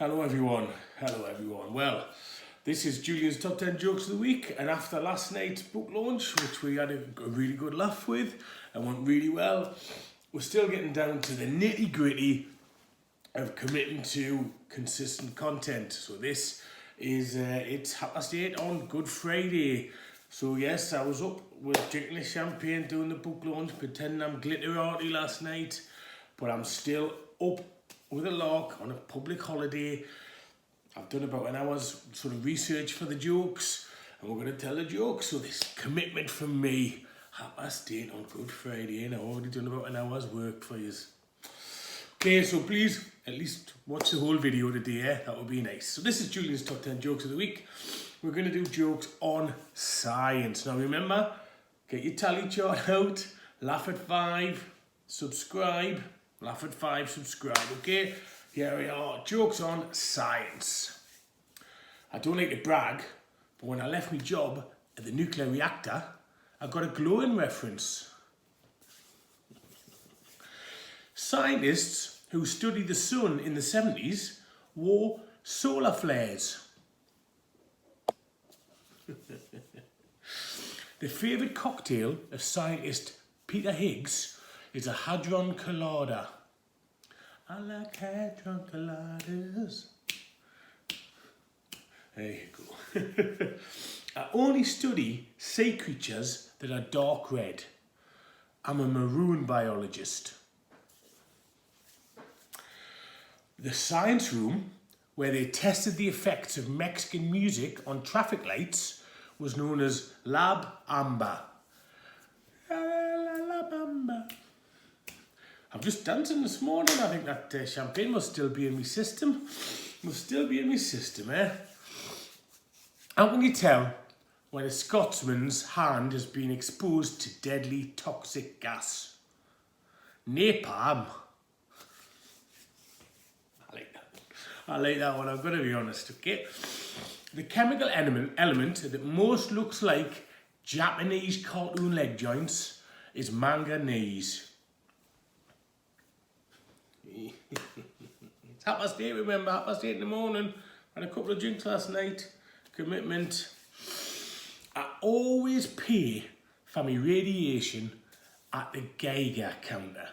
Hello everyone. Well, this is Julian's Top 10 Jokes of the Week, and after last night's book launch, which we had a really good laugh with and went really well, we're still getting down to the nitty gritty of committing to consistent content. So this is, it's 8:30 on Good Friday. So yes, I was up with drinking the champagne, doing the book launch, pretending I'm glitter arty last night, but I'm still up with a lark on a public holiday. I've done about an hour's sort of research for the jokes, and we're going to tell the jokes. So this commitment from me, 8:30 on Good Friday, and I've already done about an hour's work for you. Okay, so please at least watch the whole video today, that would be nice. So this is Julian's Top 10 Jokes of the Week. We're going to do jokes on science. Now remember, get your tally chart out, laugh at 5, subscribe, laugh at 5, subscribe, okay? Here we are, jokes on science. I don't like to brag, but when I left my job at the nuclear reactor, I got a glowing reference. Scientists who studied the sun in the 70s wore solar flares. The favourite cocktail of scientist Peter Higgs is a Hadron Collider. I like Hadron Colliders. There you go. I only study sea creatures that are dark red. I'm a marine biologist. The science room, where they tested the effects of Mexican music on traffic lights, was known as Lab Amber. I'm just dancing this morning. I think that champagne must still be in my system. How can you tell when a Scotsman's hand has been exposed to deadly toxic gas? Napalm. I like that one, I've got to be honest, okay? The chemical element that most looks like Japanese cartoon leg joints is manganese. It's 8:30, remember, 8:30 in the morning. Had a couple of drinks last night. Commitment. I always pay for my radiation at the Geiger counter.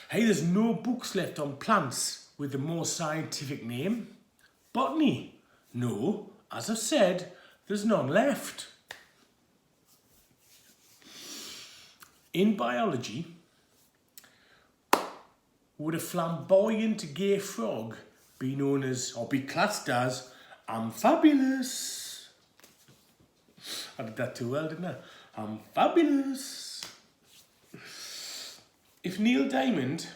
Hey, there's no books left on plants with the more scientific name. Botany. No, as I've said, there's none left. In biology, would a flamboyant gay frog be known as, or be classed as, I'm fabulous? I did that too well, didn't I? I'm fabulous. If Neil Diamond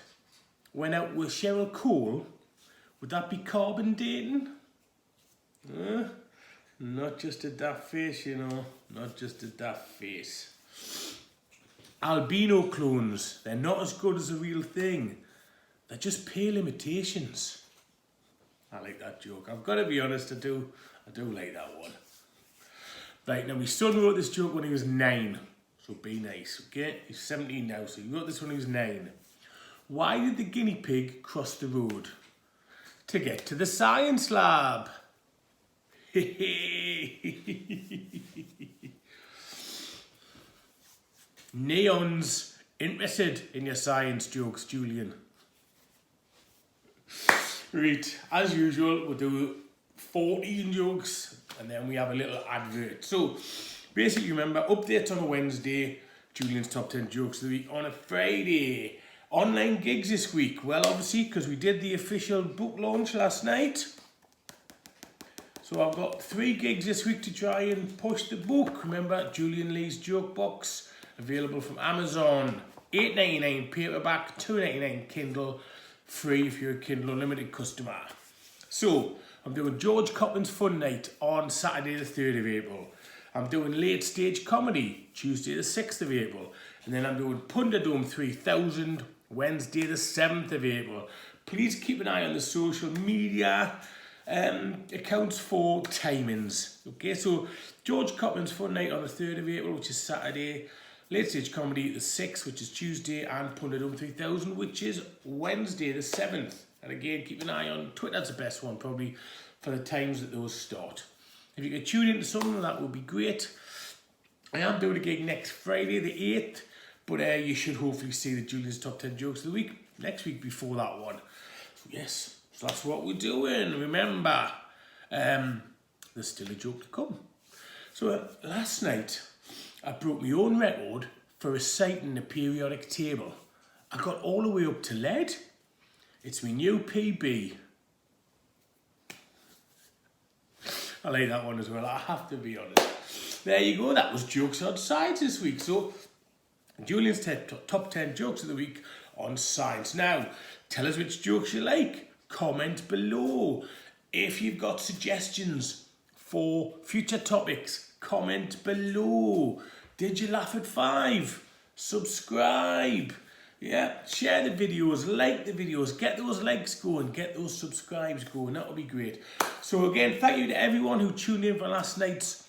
went out with Cheryl Cole, would that be carbon dating? Not just a daft face, you know. Not just a daft face. Albino clones, they're not as good as a real thing. They're just pale imitations. I like that joke. I've got to be honest, I do like that one. Right, now my son wrote this joke when he was 9. So be nice, okay? He's 17 now, so he wrote this when he was 9. Why did the guinea pig cross the road? To get to the science lab. Neon's interested in your science jokes, Julian. Right, as usual, we'll do 14 jokes and then we have a little advert. So, basically remember, updates on a Wednesday, Julian's Top 10 Jokes of the Week on a Friday. Online gigs this week. Well, obviously, because we did the official book launch last night. So I've got 3 gigs this week to try and push the book. Remember, Julian Lee's Jokebox, available from Amazon. $8.99 paperback, $2.99 Kindle, free if you're a Kindle Unlimited customer. So, I'm doing George Copland's Fun Night on Saturday the 3rd of April. I'm doing Late Stage Comedy, Tuesday the 6th of April. And then I'm doing Punderdome 3000, Wednesday the 7th of April. Please keep an eye on the social media accounts for timings. Okay, so George Copland's Fun Night on the 3rd of April, which is Saturday. Late Stage Comedy the 6th, which is Tuesday, and Punderdom 3000, which is Wednesday the 7th. And again, keep an eye on Twitter. That's the best one, probably, for the times that those start. If you could tune into something, that would be great. I am doing a gig next Friday, the 8th, but you should hopefully see the Julian's Top 10 Jokes of the Week next week before that one. So yes, so that's what we're doing. Remember, there's still a joke to come. So last night, I broke my own record for reciting the periodic table. I got all the way up to lead. It's my new PB. I like that one as well, I have to be honest. There you go, that was Jokes on Science this week. So, Julian's top 10 Jokes of the Week on science. Now, tell us which jokes you like. Comment below. If you've got suggestions for future topics, comment below. Did you laugh at 5? Subscribe. Yeah, share the videos, like the videos, get those likes going, get those subscribes going. That would be great. So again, thank you to everyone who tuned in for last night's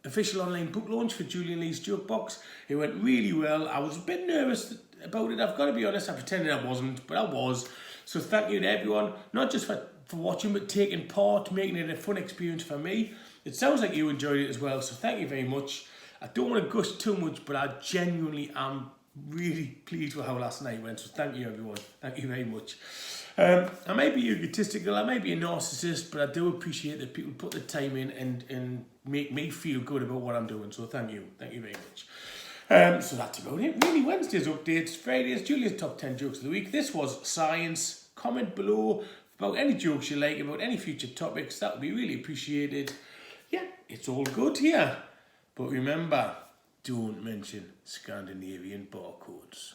official online book launch for Julian Lee's Jokebox. It went really well. I was a bit nervous about it, I've got to be honest. I pretended I wasn't, but I was. So thank you to everyone, not just for watching, but taking part, making it a fun experience for me. It sounds like you enjoyed it as well, so thank you very much. I don't want to gush too much, but I genuinely am really pleased with how last night went, so thank you everyone, thank you very much. I may be egotistical, I may be a narcissist, but I do appreciate that people put the time in and make me feel good about what I'm doing, so thank you very much. So that's about it really. Wednesday's updates, Fridays Julian's top 10 jokes of the week. This was science. Comment below about any jokes you like, about any future topics, that would be really appreciated. Yeah, it's all good here, but remember, don't mention Scandinavian barcodes.